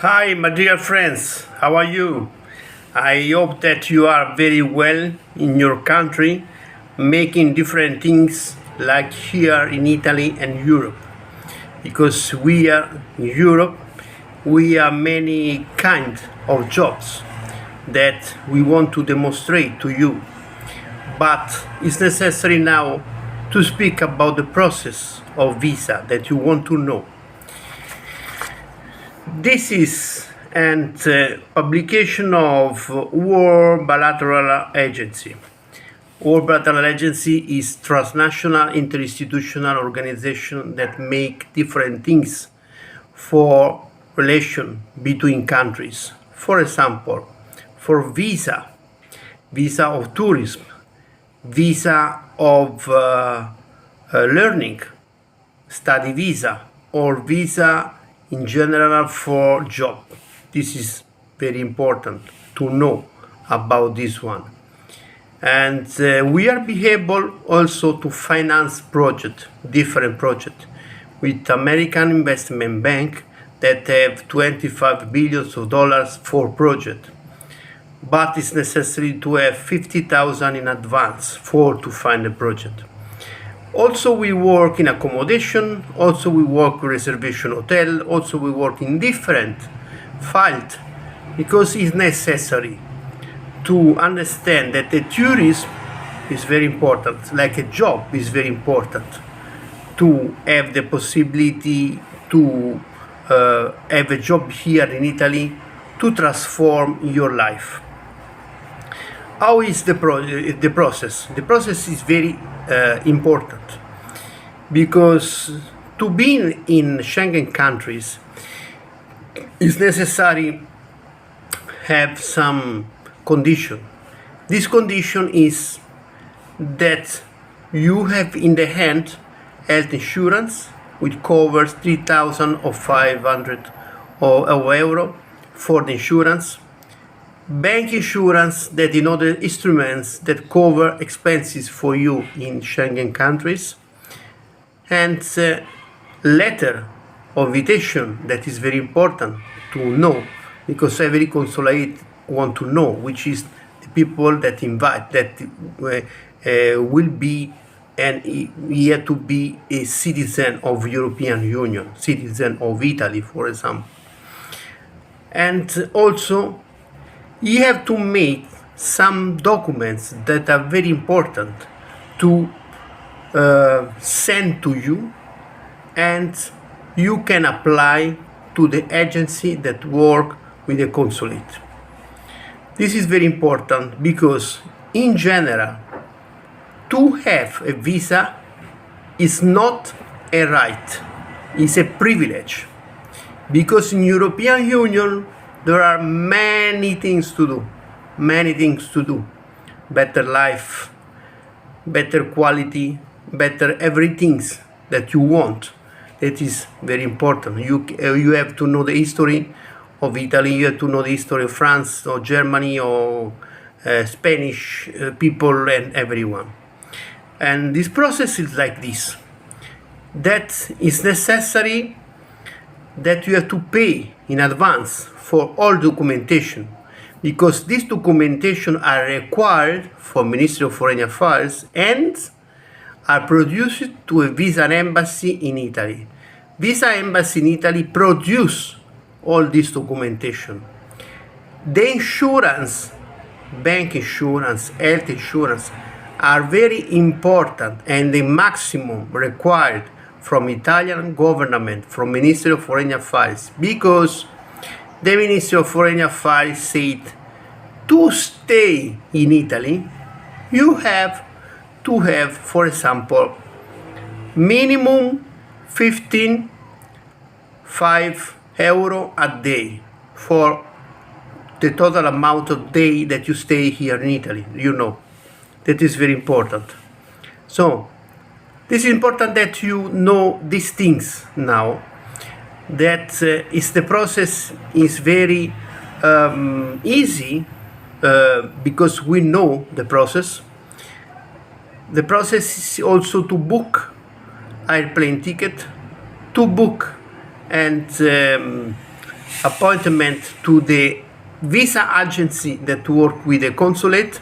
Hi, my dear friends, how are you? I hope that you are very well in your country, making different things like here in Italy and Europe. Because we are in Europe, we have many kind of jobs that we want to demonstrate to you. But it's necessary now to speak about the process of visa that you want to know. This is an publication of World Bilateral Agency. World Bilateral Agency is transnational interinstitutional organization that make different things for relation between countries. For example, for visa of tourism, visa of learning, study visa, or visa in general for job. This is very important to know about this one. And we are able also to finance different project with American Investment Bank that have $25 billion for project. But it's necessary to have 50,000 in advance to find a project. Also, we work in accommodation, also we work reservation hotel, also we work in different fields because it's necessary to understand that the tourism is very important, like a job is very important to have the possibility to have a job here in Italy to transform your life. How is the process? The process is very important because to be in Schengen countries is necessary have some condition. This condition is that you have in the hand health insurance which covers 3,500 euro for the insurance, bank insurance that in other instruments that cover expenses for you in Schengen countries, and letter of invitation that is very important to know because every consulate want to know which is the people that invite that will be and yet to be a citizen of European Union, citizen of Italy, for example. And also you have to make some documents that are very important to send to you, and you can apply to the agency that work with the consulate. This is very important because in general to have a visa is not a right, it's a privilege, because in European Union there are many things to do, better life, better quality, better everything that you want. That is very important. You have to know the history of Italy, you have to know the history of France or Germany or Spanish people and everyone. And this process is like this. That is necessary that you have to pay in advance for all documentation, because these documentation are required for Ministry of Foreign Affairs and are produced to a visa embassy in Italy. Visa embassy in Italy produce all this documentation. The insurance, bank insurance, health insurance are very important and the maximum required from Italian government, from Ministry of Foreign Affairs, because the Ministry of Foreign Affairs said to stay in Italy you have to have, for example, minimum 15.5 euro a day for the total amount of day that you stay here in Italy. You know, that is very important. So this is important that you know these things now, that is the process is very easy because we know the process. The process is also to book airplane ticket, to book and appointment to the visa agency that work with the consulate,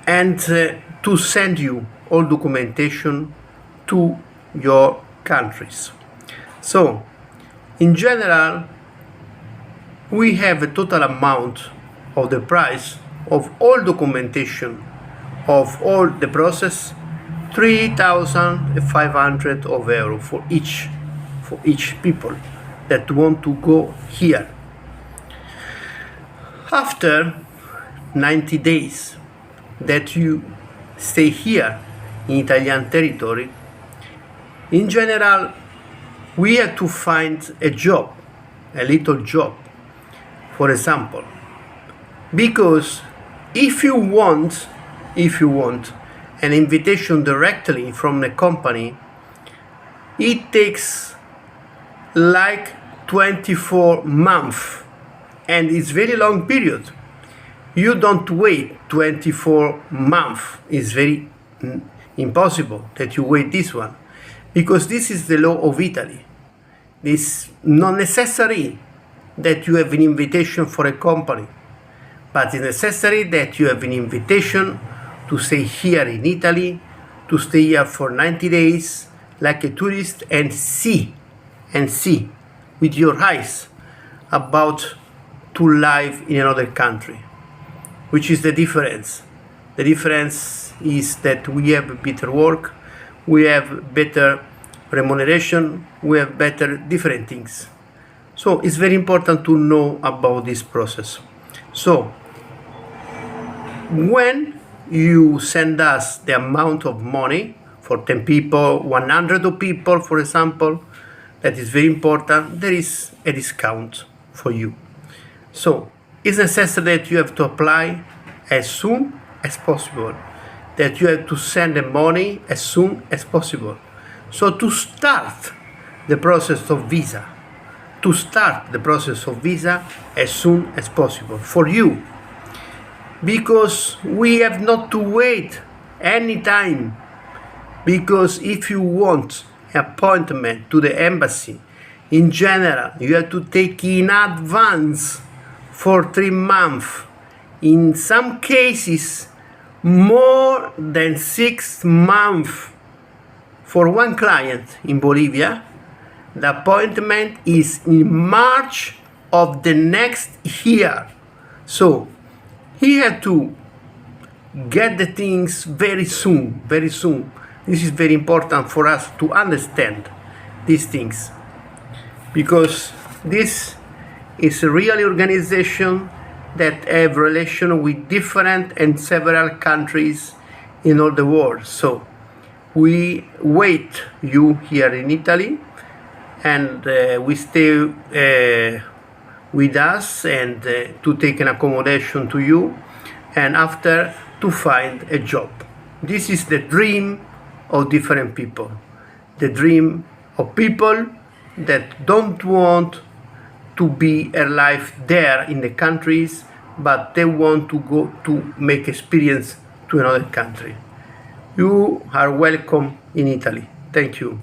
and to send you all documentation to your countries. So in general, we have a total amount of the price of all documentation of all the process, 3,500 of euro for each people that want to go here. After 90 days that you stay here in Italian territory, in general, we have to find a job, a little job, for example, because if you want an invitation directly from the company, it takes like 24 months, and it's very long period. You don't wait 24 months. It's very impossible that you wait this one, because this is the law of Italy. It's not necessary that you have an invitation for a company, but it's necessary that you have an invitation to stay here in Italy, to stay here for 90 days like a tourist and see with your eyes about to live in another country. Which is the difference? The difference is that we have better work, we have better remuneration, we have better different things. So it's very important to know about this process. So when you send us the amount of money for 10 people, 100 people, for example, that is very important, there is a discount for you. So it's necessary that you have to apply as soon as possible, that you have to send the money as soon as possible. So to start the process of visa, as soon as possible for you, because we have not to wait any time, because if you want an appointment to the embassy, in general, you have to take in advance for 3 months. In some cases, more than 6 months. For one client in Bolivia, the appointment is in March of the next year. So he had to get the things very soon. This is very important for us to understand these things, because this is a real organization that have relation with different and several countries in all the world. So we wait you here in Italy, and we stay with us, and to take an accommodation to you, and after to find a job. This is the dream of different people, the dream of people that don't want to be alive there in the countries, but they want to go to make experience to another country. You are welcome in Italy. Thank you.